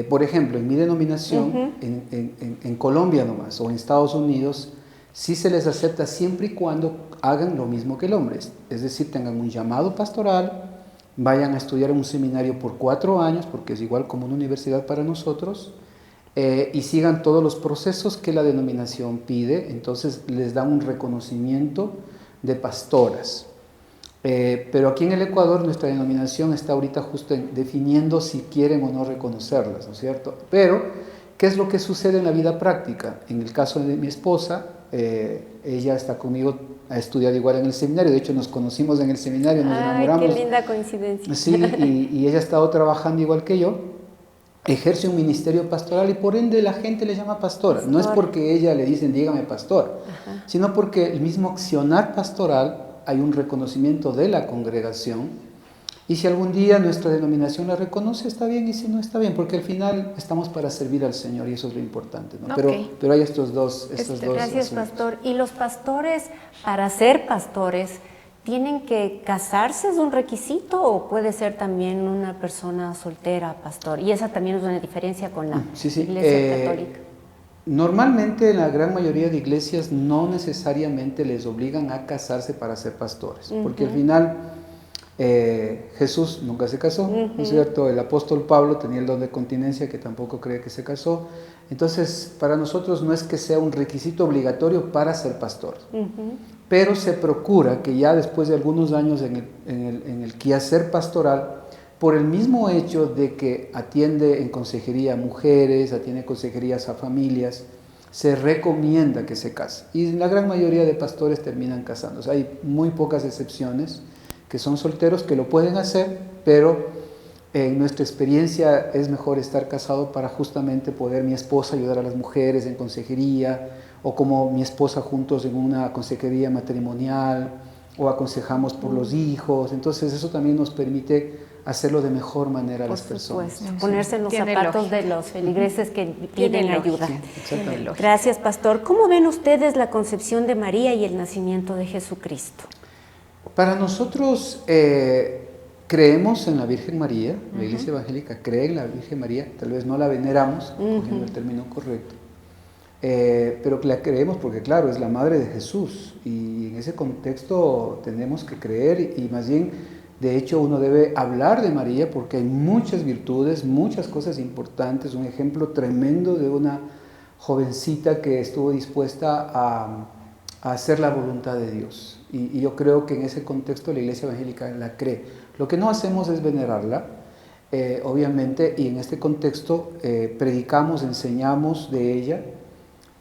Por ejemplo, en mi denominación, en Colombia nomás, o en Estados Unidos, sí se les acepta siempre y cuando hagan lo mismo que el hombre, es decir, tengan un llamado pastoral, vayan a estudiar en un seminario por 4 años, porque es igual como una universidad para nosotros, y sigan todos los procesos que la denominación pide, entonces les dan un reconocimiento de pastoras. Pero aquí en el Ecuador nuestra denominación está ahorita justo definiendo si quieren o no reconocerlas, ¿no es cierto? Pero, ¿qué es lo que sucede en la vida práctica? En el caso de mi esposa, ella está conmigo, ha estudiado igual en el seminario, de hecho nos conocimos en el seminario, nos enamoramos. ¡Qué linda coincidencia! Sí, y ella ha estado trabajando igual que yo, ejerce un ministerio pastoral y por ende la gente le llama pastora. No es porque ella le dicen dígame pastor, sino porque el mismo accionar pastoral hay un reconocimiento de la congregación y si algún día nuestra denominación la reconoce está bien y si no está bien, porque al final estamos para servir al Señor y eso es lo importante, ¿no? Pero hay estos dos Gracias, asuntos. pastor. ¿Y los pastores, para ser pastores, tienen que casarse, es un requisito o puede ser también una persona soltera, pastor? Y esa también es una diferencia con la Iglesia Católica. Normalmente en la gran mayoría de iglesias no necesariamente les obligan a casarse para ser pastores, porque al final Jesús nunca se casó, ¿no es cierto? El apóstol Pablo tenía el don de continencia que tampoco cree que se casó, entonces para nosotros no es que sea un requisito obligatorio para ser pastor, pero se procura que ya después de algunos años en el quehacer pastoral por el mismo hecho de que atiende en consejería a mujeres, atiende consejerías a familias, se recomienda que se case. Y la gran mayoría de pastores terminan casándose. Hay muy pocas excepciones que son solteros que lo pueden hacer, pero en nuestra experiencia es mejor estar casado para justamente poder mi esposa ayudar a las mujeres en consejería, o como mi esposa juntos en una consejería matrimonial, o aconsejamos por los hijos. Entonces eso también nos permite hacerlo de mejor manera a las personas. Por supuesto, ponerse en los zapatos de los feligreses que piden ayuda. Sí, Gracias, pastor. ¿Cómo ven ustedes la concepción de María y el nacimiento de Jesucristo? Para nosotros creemos en la Virgen María, la Iglesia Evangélica cree en la Virgen María, tal vez no la veneramos, cogiendo el término correcto, pero la creemos porque, claro, es la madre de Jesús, y en ese contexto tenemos que creer, y más bien, de hecho, uno debe hablar de María porque hay muchas virtudes, muchas cosas importantes, un ejemplo tremendo de una jovencita que estuvo dispuesta a hacer la voluntad de Dios, y yo creo que en ese contexto la Iglesia Evangélica la cree. Lo que no hacemos es venerarla, obviamente, y en este contexto predicamos, enseñamos de ella,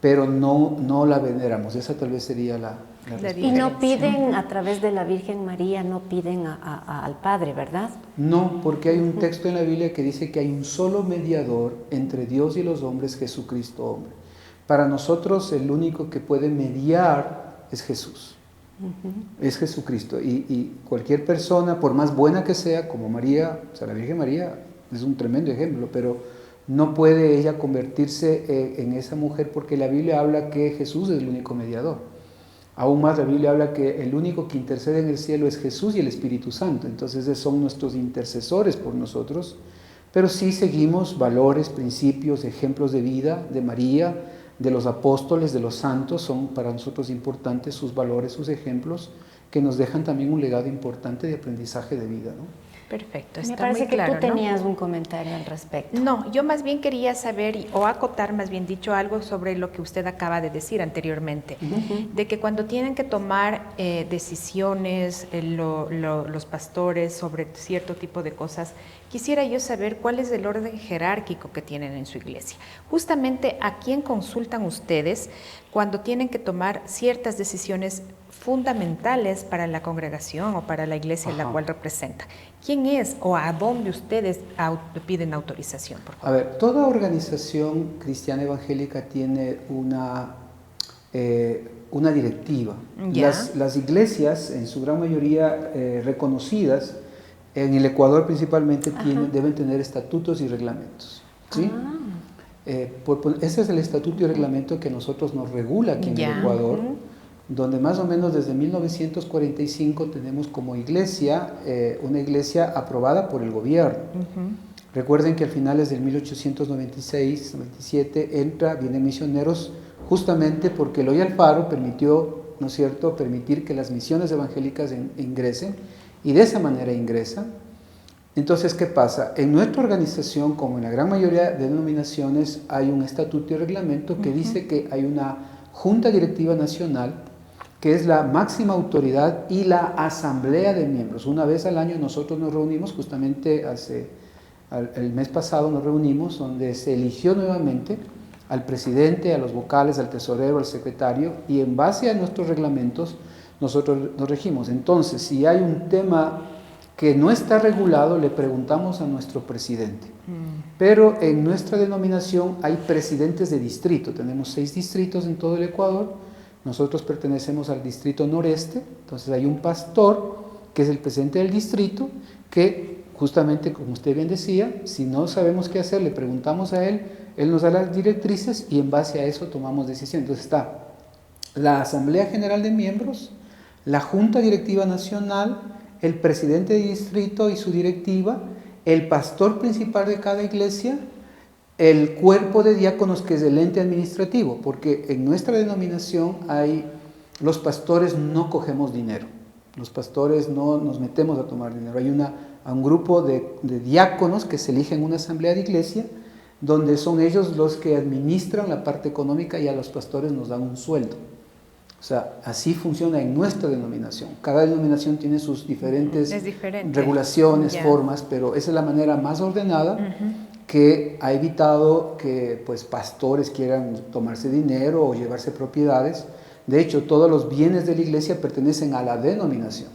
pero no la veneramos. Esa tal vez sería la respuesta. Y no piden a través de la Virgen María, no piden al Padre, ¿verdad? No, porque hay un texto en la Biblia que dice que hay un solo mediador entre Dios y los hombres, Jesucristo hombre. Para nosotros el único que puede mediar es Jesús. Es Jesucristo, y cualquier persona, por más buena que sea, como María, o sea, la Virgen María es un tremendo ejemplo, pero no puede ella convertirse en esa mujer, porque la Biblia habla que Jesús es el único mediador. Aún más, la Biblia habla que el único que intercede en el cielo es Jesús y el Espíritu Santo. Entonces esos son nuestros intercesores por nosotros, pero sí seguimos valores, principios, ejemplos de vida de María, de los apóstoles, de los santos. Son para nosotros importantes sus valores, sus ejemplos, que nos dejan también un legado importante de aprendizaje de vida, ¿no? Perfecto, Me está parece muy que claro, tú tenías un comentario al respecto. No, yo más bien quería saber o acotar, más bien dicho, algo sobre lo que usted acaba de decir anteriormente, de que cuando tienen que tomar decisiones los pastores sobre cierto tipo de cosas, quisiera yo saber cuál es el orden jerárquico que tienen en su iglesia. Justamente, ¿a quién consultan ustedes cuando tienen que tomar ciertas decisiones fundamentales para la congregación o para la iglesia en la cual representan? ¿Quién es o a dónde ustedes piden autorización, por favor? A ver, toda organización cristiana evangélica tiene una directiva. Las iglesias, en su gran mayoría reconocidas, en el Ecuador principalmente, deben tener estatutos y reglamentos, ¿sí? Ese es el estatuto y reglamento que nosotros nos regula aquí en el Ecuador, donde más o menos desde 1945 tenemos como iglesia, una iglesia aprobada por el gobierno. Recuerden que a finales del 1896-97 vienen misioneros, justamente porque Eloy Alfaro permitió, ¿no es cierto?, permitir que las misiones evangélicas ingresen, y de esa manera ingresan. Entonces, ¿qué pasa? En nuestra organización, como en la gran mayoría de denominaciones, hay un estatuto y reglamento que dice que hay una Junta Directiva Nacional, que es la máxima autoridad, y la asamblea de miembros. Una vez al año nosotros nos reunimos, justamente el mes pasado nos reunimos, donde se eligió nuevamente al presidente, a los vocales, al tesorero, al secretario, y en base a nuestros reglamentos nosotros nos regimos. Entonces, si hay un tema que no está regulado, le preguntamos a nuestro presidente. Pero en nuestra denominación hay presidentes de distrito. Tenemos 6 distritos en todo el Ecuador. Nosotros pertenecemos al distrito noreste. Entonces hay un pastor que es el presidente del distrito, que justamente, como usted bien decía, si no sabemos qué hacer, le preguntamos a él, él nos da las directrices y en base a eso tomamos decisiones. Entonces está la Asamblea General de Miembros, la Junta Directiva Nacional, el presidente de distrito y su directiva, el pastor principal de cada iglesia, el cuerpo de diáconos, que es el ente administrativo, porque en nuestra denominación los pastores no cogemos dinero, los pastores no nos metemos a tomar dinero. Hay un grupo de diáconos que se eligen en una asamblea de iglesia, donde son ellos los que administran la parte económica, y a los pastores nos dan un sueldo. O sea, así funciona en nuestra denominación. Cada denominación tiene sus diferentes regulaciones, formas, pero esa es la manera más ordenada que ha evitado que pues, pastores quieran tomarse dinero o llevarse propiedades. De hecho, todos los bienes de la iglesia pertenecen a la denominación.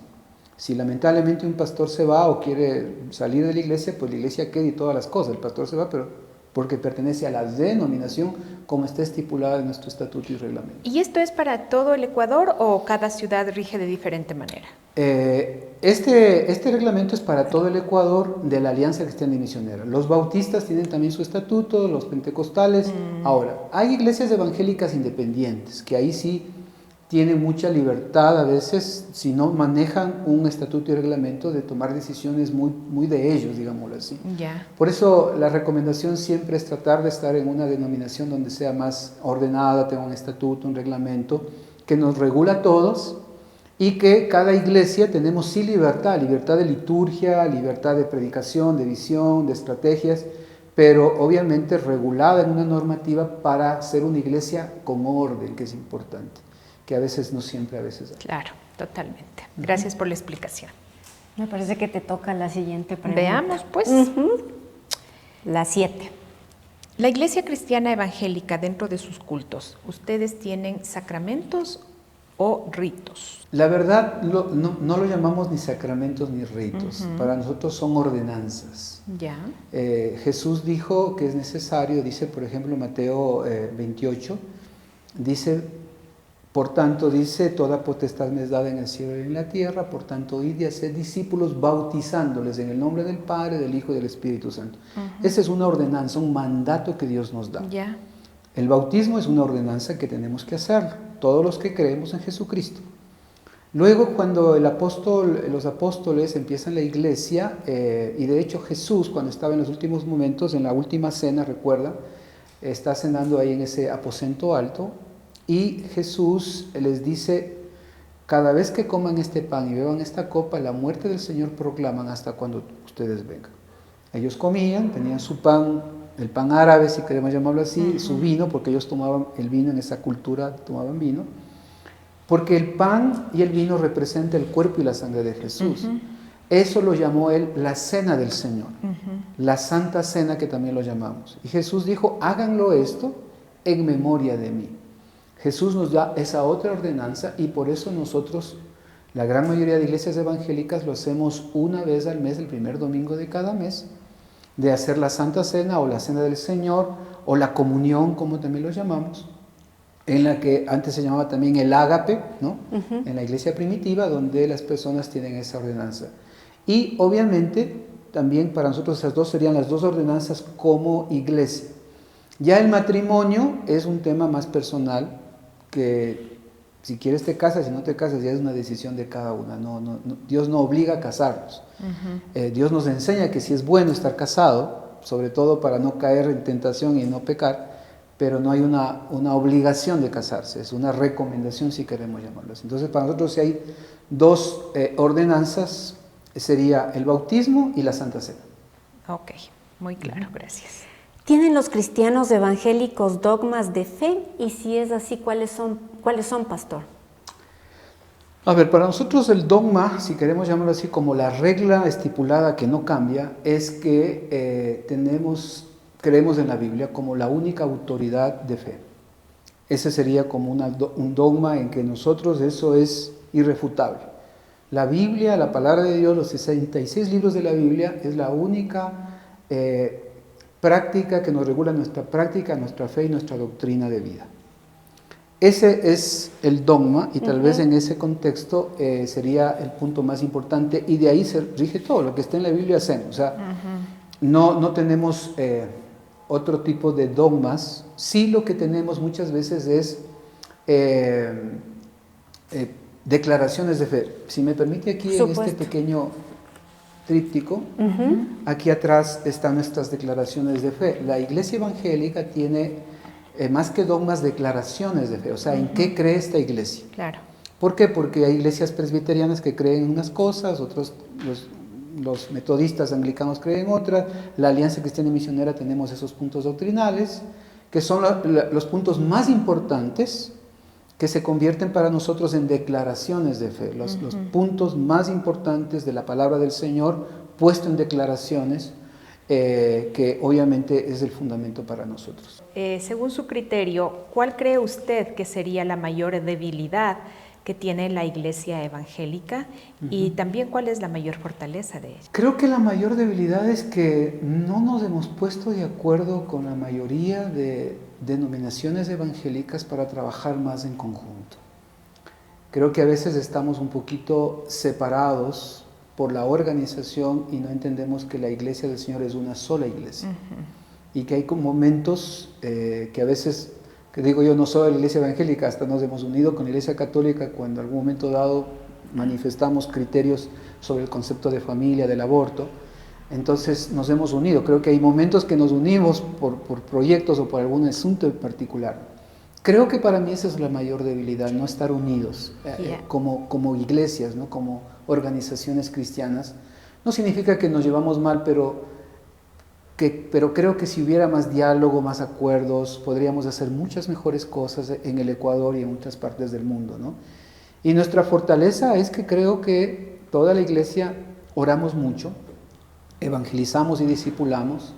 Si lamentablemente un pastor se va o quiere salir de la iglesia, pues la iglesia queda y todas las cosas. El pastor se va, pero porque pertenece a la denominación como está estipulada en nuestro estatuto y reglamento. ¿Y esto es para todo el Ecuador o cada ciudad rige de diferente manera? Este reglamento es para todo el Ecuador de la Alianza Cristiana y Misionera. Los bautistas tienen también su estatuto, los pentecostales. Ahora, hay iglesias evangélicas independientes, que ahí sí tienen mucha libertad a veces, si no manejan un estatuto y reglamento, de tomar decisiones muy de ellos, digámoslo así. Por eso la recomendación siempre es tratar de estar en una denominación donde sea más ordenada, tenga un estatuto, un reglamento, que nos regula a todos, y que cada iglesia tenemos sí libertad de liturgia, libertad de predicación, de visión, de estrategias, pero obviamente regulada en una normativa para ser una iglesia con orden, que es importante, que a veces no siempre, a veces hay. Claro, totalmente. Gracias por la explicación. Me parece que te toca la siguiente pregunta. Veamos, pues. La 7. La Iglesia Cristiana Evangélica, dentro de sus cultos, ¿ustedes tienen sacramentos o ritos? La verdad, no lo llamamos ni sacramentos ni ritos. Para nosotros son ordenanzas. Jesús dijo que es necesario, dice por ejemplo Mateo 28, dice, por tanto, dice, toda potestad me es dada en el cielo y en la tierra, por tanto, id y haced discípulos bautizándoles en el nombre del Padre, del Hijo y del Espíritu Santo. Esa es una ordenanza, un mandato que Dios nos da. El bautismo es una ordenanza que tenemos que hacer, todos los que creemos en Jesucristo. Luego, cuando los apóstoles empiezan la iglesia, y de hecho Jesús, cuando estaba en los últimos momentos, en la última cena, recuerda, está cenando ahí en ese aposento alto, y Jesús les dice, cada vez que coman este pan y beban esta copa, la muerte del Señor proclaman hasta cuando ustedes vengan. Ellos comían, tenían su pan, el pan árabe, si queremos llamarlo así, su vino, porque ellos tomaban el vino en esa cultura, tomaban vino, porque el pan y el vino representan el cuerpo y la sangre de Jesús. Eso lo llamó él la cena del Señor, la santa cena que también lo llamamos. Y Jesús dijo, háganlo esto en memoria de mí. Jesús nos da esa otra ordenanza y por eso nosotros, la gran mayoría de iglesias evangélicas, lo hacemos una vez al mes, el primer domingo de cada mes, de hacer la Santa Cena o la Cena del Señor o la comunión, como también lo llamamos, en la que antes se llamaba también el ágape, ¿no? En la iglesia primitiva, donde las personas tienen esa ordenanza. Y obviamente también para nosotros esas dos serían las dos ordenanzas como iglesia. Ya el matrimonio es un tema más personal, que si quieres te casas, si no te casas ya es una decisión de cada una. Dios no obliga a casarnos. Dios nos enseña que sí es bueno estar casado, sobre todo para no caer en tentación y no pecar, pero no hay una obligación de casarse, es una recomendación si queremos llamarlo así. Entonces para nosotros si hay dos ordenanzas, sería el bautismo y la Santa Cena. Ok, muy claro, gracias. ¿Tienen los cristianos evangélicos dogmas de fe? Y si es así, ¿cuáles son, pastor? A ver, para nosotros el dogma, si queremos llamarlo así, como la regla estipulada que no cambia, es que creemos en la Biblia como la única autoridad de fe. Ese sería como un dogma en que nosotros eso es irrefutable. La Biblia, la palabra de Dios, los 66 libros de la Biblia, es la única práctica que nos regula nuestra práctica, nuestra fe y nuestra doctrina de vida. Ese es el dogma y tal vez en ese contexto sería el punto más importante y de ahí se rige todo, lo que está en la Biblia hacemos. O sea, no tenemos otro tipo de dogmas. Sí, lo que tenemos muchas veces es declaraciones de fe. Si me permite aquí en este pequeño tríptico, aquí atrás están nuestras declaraciones de fe. La iglesia evangélica tiene más que dogmas, declaraciones de fe, o sea, ¿en qué cree esta iglesia? Claro. ¿Por qué? Porque hay iglesias presbiterianas que creen en unas cosas, otros, los metodistas anglicanos creen en otras, la Alianza Cristiana y Misionera tenemos esos puntos doctrinales, que son los puntos más importantes que se convierten para nosotros en declaraciones de fe, los puntos más importantes de la palabra del Señor puesto en declaraciones, que obviamente es el fundamento para nosotros. Según su criterio, ¿cuál cree usted que sería la mayor debilidad que tiene la iglesia evangélica y también cuál es la mayor fortaleza de ella? Creo que la mayor debilidad es que no nos hemos puesto de acuerdo con la mayoría de denominaciones evangélicas para trabajar más en conjunto. Creo que a veces estamos un poquito separados por la organización y no entendemos que la iglesia del Señor es una sola iglesia. Y que hay momentos que a veces, que digo yo, no soy de la iglesia evangélica, hasta nos hemos unido con la iglesia católica cuando en algún momento dado manifestamos criterios sobre el concepto de familia, del aborto. Entonces nos hemos unido. Creo que hay momentos que nos unimos por proyectos o por algún asunto en particular. Creo que para mí esa es la mayor debilidad, no estar unidos como iglesias, ¿no? Como organizaciones cristianas. No significa que nos llevamos mal, pero creo que si hubiera más diálogo, más acuerdos, podríamos hacer muchas mejores cosas en el Ecuador y en muchas partes del mundo, ¿no? Y nuestra fortaleza es que creo que toda la iglesia oramos mucho, evangelizamos y discipulamos,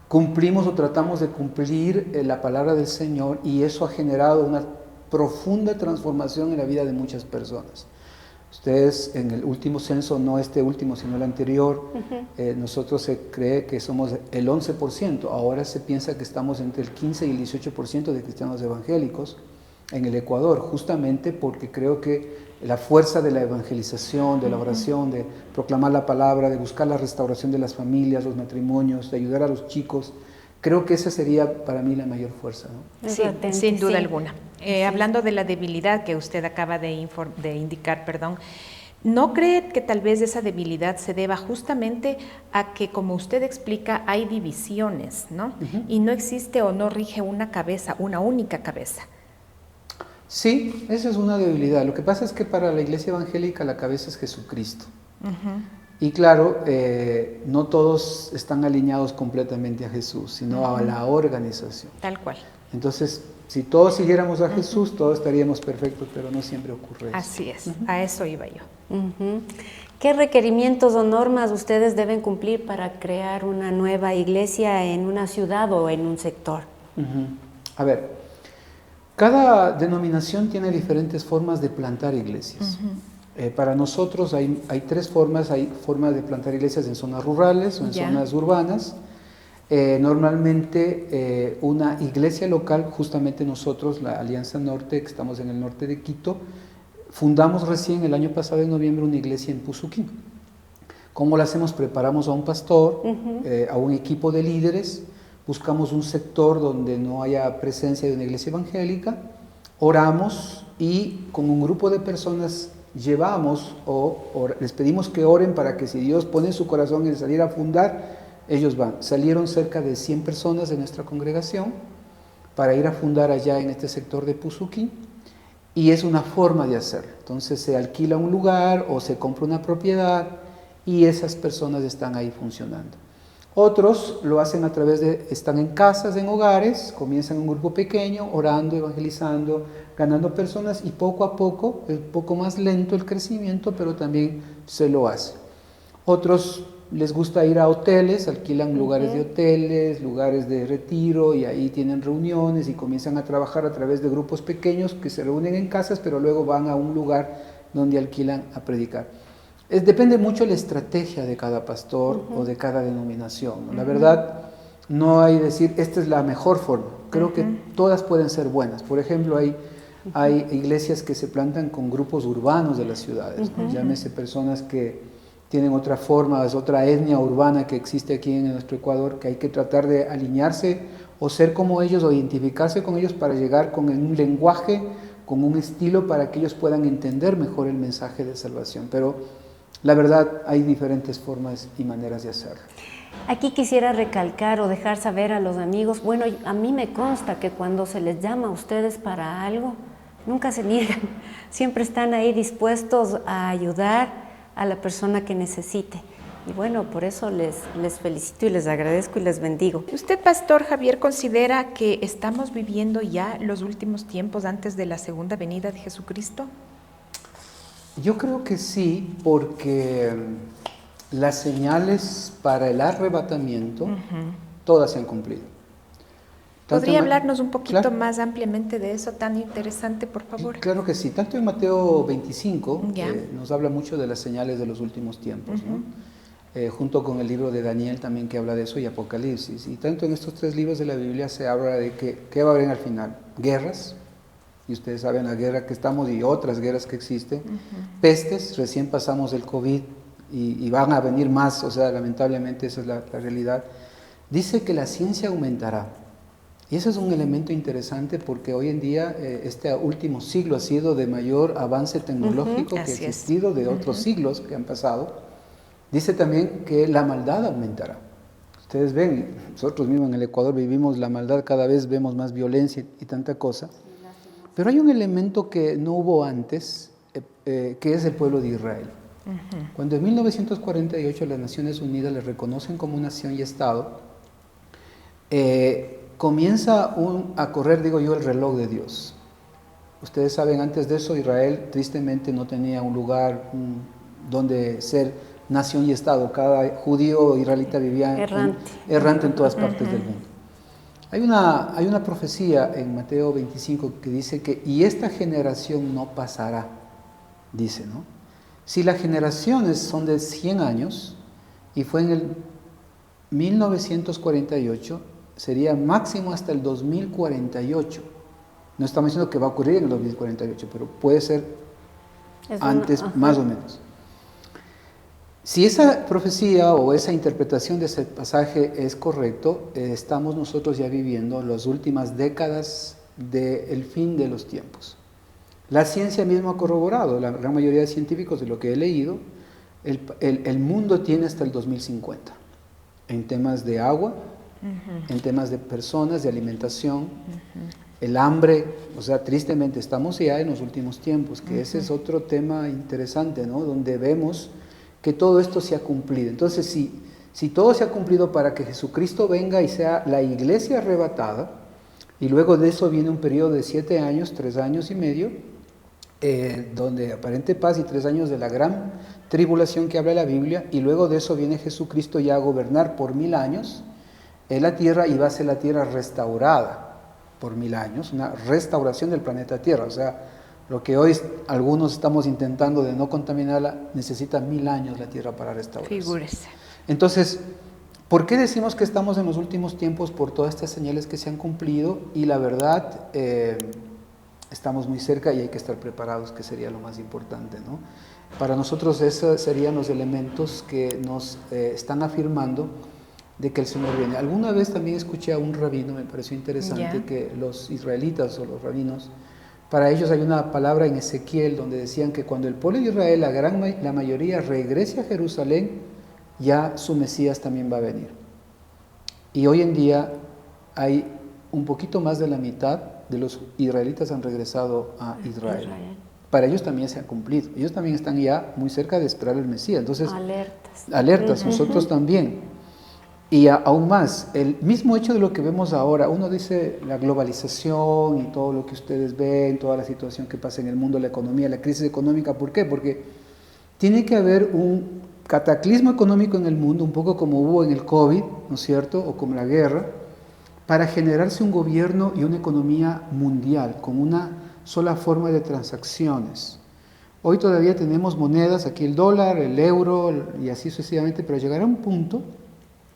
cumplimos o tratamos de cumplir la palabra del Señor, y eso ha generado una profunda transformación en la vida de muchas personas. Ustedes en el último censo, no este último sino el anterior, nosotros se cree que somos el 11%, ahora se piensa que estamos entre el 15 y el 18% de cristianos evangélicos en el Ecuador, justamente porque creo que la fuerza de la evangelización, de la oración, de proclamar la palabra, de buscar la restauración de las familias, los matrimonios, de ayudar a los chicos, creo que esa sería para mí la mayor fuerza, ¿no? Sí, sin duda alguna. Hablando de la debilidad que usted acaba de indicar, ¿no cree que tal vez esa debilidad se deba justamente a que, como usted explica, hay divisiones, ¿no? Y no existe o no rige una cabeza, una única cabeza? Sí, esa es una debilidad. Lo que pasa es que para la iglesia evangélica la cabeza es Jesucristo. Y claro, no todos están alineados completamente a Jesús, sino a la organización. Tal cual. Entonces, si todos siguiéramos a Jesús, todos estaríamos perfectos, pero no siempre ocurre eso. Así es, a eso iba yo. ¿Qué requerimientos o normas ustedes deben cumplir para crear una nueva iglesia en una ciudad o en un sector? A ver, cada denominación tiene diferentes formas de plantar iglesias. Para nosotros hay tres formas. Hay formas de plantar iglesias en zonas rurales o en zonas urbanas. Normalmente una iglesia local, justamente nosotros, la Alianza Norte, que estamos en el norte de Quito, fundamos recién el año pasado en noviembre una iglesia en Puzuquín. ¿Cómo lo hacemos? Preparamos a un pastor, a un equipo de líderes, buscamos un sector donde no haya presencia de una iglesia evangélica, oramos y con un grupo de personas llevamos o les pedimos que oren para que si Dios pone en su corazón el salir a fundar, ellos van. Salieron cerca de 100 personas de nuestra congregación para ir a fundar allá en este sector de Puzuquín, y es una forma de hacerlo. Entonces se alquila un lugar o se compra una propiedad y esas personas están ahí funcionando. Otros lo hacen a través de, están en casas, en hogares, comienzan un grupo pequeño, orando, evangelizando, ganando personas, y poco a poco, es un poco más lento el crecimiento, pero también se lo hace. Otros les gusta ir a hoteles, alquilan lugares de hoteles, lugares de retiro, y ahí tienen reuniones y comienzan a trabajar a través de grupos pequeños que se reúnen en casas, pero luego van a un lugar donde alquilan a predicar. Depende mucho la estrategia de cada pastor o de cada denominación, ¿no? La verdad, no hay decir, esta es la mejor forma. Creo que todas pueden ser buenas. Por ejemplo, hay iglesias que se plantan con grupos urbanos de las ciudades, ¿no? Llámese personas que tienen otra forma, es otra etnia urbana que existe aquí en nuestro Ecuador, que hay que tratar de alinearse o ser como ellos o identificarse con ellos para llegar con un lenguaje, con un estilo para que ellos puedan entender mejor el mensaje de salvación. Pero la verdad, hay diferentes formas y maneras de hacerlo. Aquí quisiera recalcar o dejar saber a los amigos, bueno, a mí me consta que cuando se les llama a ustedes para algo, nunca se niegan, siempre están ahí dispuestos a ayudar a la persona que necesite. Y bueno, por eso les felicito y les agradezco y les bendigo. ¿Usted, Pastor Javier, considera que estamos viviendo ya los últimos tiempos antes de la segunda venida de Jesucristo? Yo creo que sí, porque las señales para el arrebatamiento, todas se han cumplido. ¿Podría hablarnos un poquito más ampliamente de eso tan interesante, por favor? Claro que sí. Tanto en Mateo 25 nos habla mucho de las señales de los últimos tiempos, ¿no? Junto con el libro de Daniel también que habla de eso y Apocalipsis. Y tanto en estos 3 libros de la Biblia se habla de que va a haber al final guerras, y ustedes saben la guerra que estamos y otras guerras que existen, pestes, recién pasamos el COVID y van a venir más, o sea, lamentablemente esa es la realidad. Dice que la ciencia aumentará. Y ese es un elemento interesante porque hoy en día este último siglo ha sido de mayor avance tecnológico que ha existido de otros siglos que han pasado. Dice también que la maldad aumentará. Ustedes ven, nosotros mismos en el Ecuador vivimos la maldad, cada vez vemos más violencia y tanta cosa. Pero hay un elemento que no hubo antes, que es el pueblo de Israel. Cuando en 1948 las Naciones Unidas le reconocen como nación y Estado, comienza a correr, digo yo, el reloj de Dios. Ustedes saben, antes de eso Israel tristemente no tenía un lugar donde ser nación y Estado. Cada judío israelita vivía errante en todas partes del mundo. Hay una profecía en Mateo 25 que dice que, y esta generación no pasará, dice, ¿no? Si las generaciones son de 100 años, y fue en el 1948, sería máximo hasta el 2048. No estamos diciendo que va a ocurrir en el 2048, pero puede ser antes, más o menos. Si esa profecía o esa interpretación de ese pasaje es correcto, estamos nosotros ya viviendo las últimas décadas del fin de los tiempos. La ciencia misma ha corroborado, la gran mayoría de científicos de lo que he leído, el mundo tiene hasta el 2050 en temas de agua, en temas de personas, de alimentación, el hambre, o sea, tristemente estamos ya en los últimos tiempos, que ese es otro tema interesante, ¿no? Donde vemos que todo esto se ha cumplido. Entonces, si todo se ha cumplido para que Jesucristo venga y sea la iglesia arrebatada, y luego de eso viene un periodo de 7 años, 3 años y medio, donde aparente paz y 3 años de la gran tribulación que habla la Biblia, y luego de eso viene Jesucristo ya a gobernar por 1000 años en la tierra, y va a ser la tierra restaurada por 1000 años, una restauración del planeta Tierra. O sea, lo que hoy algunos estamos intentando de no contaminarla, necesita 1000 años la tierra para restaurarse. Figúrese. Entonces, ¿por qué decimos que estamos en los últimos tiempos? Por todas estas señales que se han cumplido, y la verdad, estamos muy cerca y hay que estar preparados, que sería lo más importante, ¿no? Para nosotros esos serían los elementos que nos están afirmando de que el Señor viene. Alguna vez también escuché a un rabino, me pareció interesante, que los israelitas o los rabinos, para ellos hay una palabra en Ezequiel donde decían que cuando el pueblo de Israel, la mayoría, regrese a Jerusalén, ya su Mesías también va a venir. Y hoy en día hay un poquito más de la mitad de los israelitas han regresado a Israel. Para ellos también se ha cumplido. Ellos también están ya muy cerca de esperar el Mesías. Entonces, alertas, nosotros también. Y aún más, el mismo hecho de lo que vemos ahora, uno dice la globalización y todo lo que ustedes ven, toda la situación que pasa en el mundo, la economía, la crisis económica. ¿Por qué? Porque tiene que haber un cataclismo económico en el mundo, un poco como hubo en el COVID, ¿no es cierto?, o como la guerra, para generarse un gobierno y una economía mundial, con una sola forma de transacciones. Hoy todavía tenemos monedas, aquí el dólar, el euro y así sucesivamente, pero llegará un punto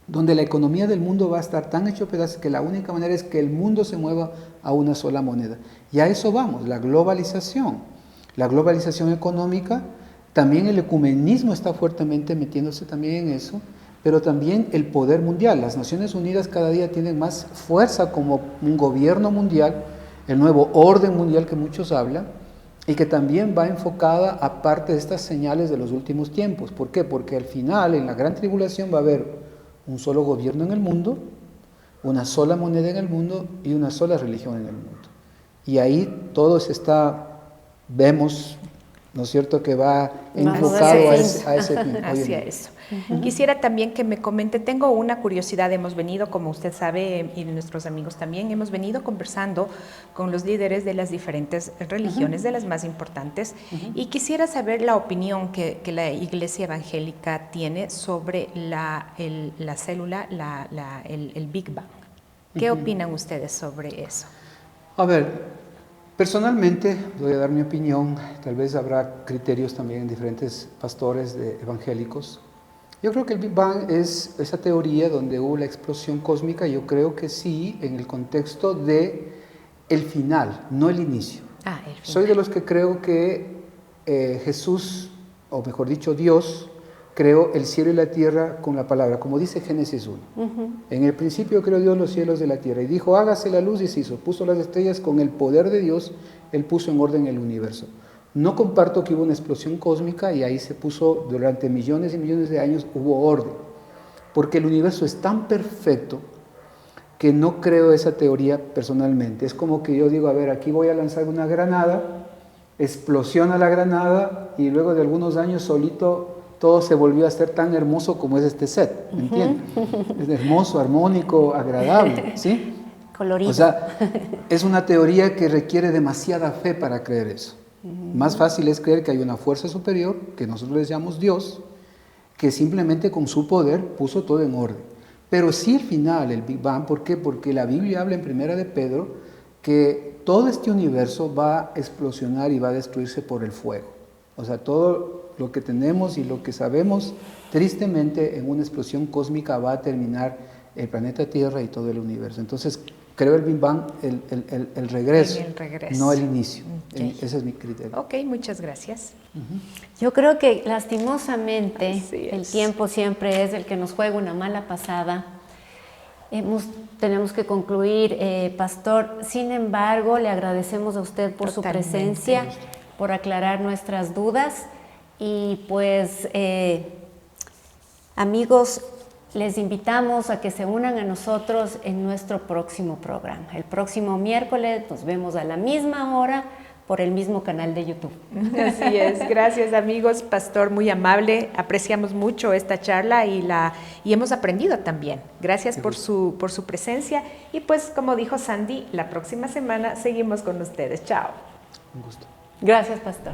donde la economía del mundo va a estar tan hecho pedazos que la única manera es que el mundo se mueva a una sola moneda. Y a eso vamos, la globalización económica. También el ecumenismo está fuertemente metiéndose también en eso, pero también el poder mundial. Las Naciones Unidas cada día tienen más fuerza como un gobierno mundial, el nuevo orden mundial que muchos hablan, y que también va enfocada a parte de estas señales de los últimos tiempos. ¿Por qué? Porque al final, en la gran tribulación, va a haber un solo gobierno en el mundo, una sola moneda en el mundo y una sola religión en el mundo. Y ahí todos vemos ¿no es cierto?, que va Vamos enfocado a hacia ese fin. Hacia eso. Quisiera también que me comente, tengo una curiosidad, hemos venido, como usted sabe, y nuestros amigos también, hemos venido conversando con los líderes de las diferentes religiones, de las más importantes, y quisiera saber la opinión que la Iglesia Evangélica tiene sobre la célula, el Big Bang. ¿Qué opinan ustedes sobre eso? A ver, personalmente, voy a dar mi opinión, tal vez habrá criterios también en diferentes pastores evangélicos. Yo creo que el Big Bang es esa teoría donde hubo la explosión cósmica, yo creo que sí, en el contexto de el final, no el inicio. El final. Soy de los que creo que Jesús, o mejor dicho, Dios, creó el cielo y la tierra con la palabra, como dice Génesis 1. En el principio creó Dios los cielos y la tierra, y dijo, hágase la luz, y se hizo. Puso las estrellas con el poder de Dios, Él puso en orden el universo. No comparto que hubo una explosión cósmica y ahí se puso, durante millones y millones de años, hubo orden. Porque el universo es tan perfecto que no creo esa teoría personalmente. Es como que yo digo, a ver, aquí voy a lanzar una granada, explosiona la granada y luego de algunos años solito todo se volvió a ser tan hermoso como es este set, ¿me entiendes? Es hermoso, armónico, agradable, ¿sí? Colorido. O sea, es una teoría que requiere demasiada fe para creer eso. Más fácil es creer que hay una fuerza superior, que nosotros le llamamos Dios, que simplemente con su poder puso todo en orden. Pero sí el final, el Big Bang, ¿por qué? Porque la Biblia habla en Primera de Pedro que todo este universo va a explosionar y va a destruirse por el fuego. O sea, todo lo que tenemos y lo que sabemos, tristemente, en una explosión cósmica va a terminar el planeta Tierra y todo el universo. Entonces, creo el Big Bang, el regreso, no el inicio. Okay. Ese es mi criterio. Ok, muchas gracias. Yo creo que lastimosamente el tiempo siempre es el que nos juega una mala pasada. Tenemos que concluir, Pastor. Sin embargo, le agradecemos a usted por su presencia, por aclarar nuestras dudas. Y pues, amigos, les invitamos a que se unan a nosotros en nuestro próximo programa. El próximo miércoles nos vemos a la misma hora por el mismo canal de YouTube. Así es, gracias amigos, Pastor, muy amable, apreciamos mucho esta charla y hemos aprendido también. Gracias por su presencia y pues como dijo Sandy, la próxima semana seguimos con ustedes. Chao. Un gusto. Gracias, Pastor.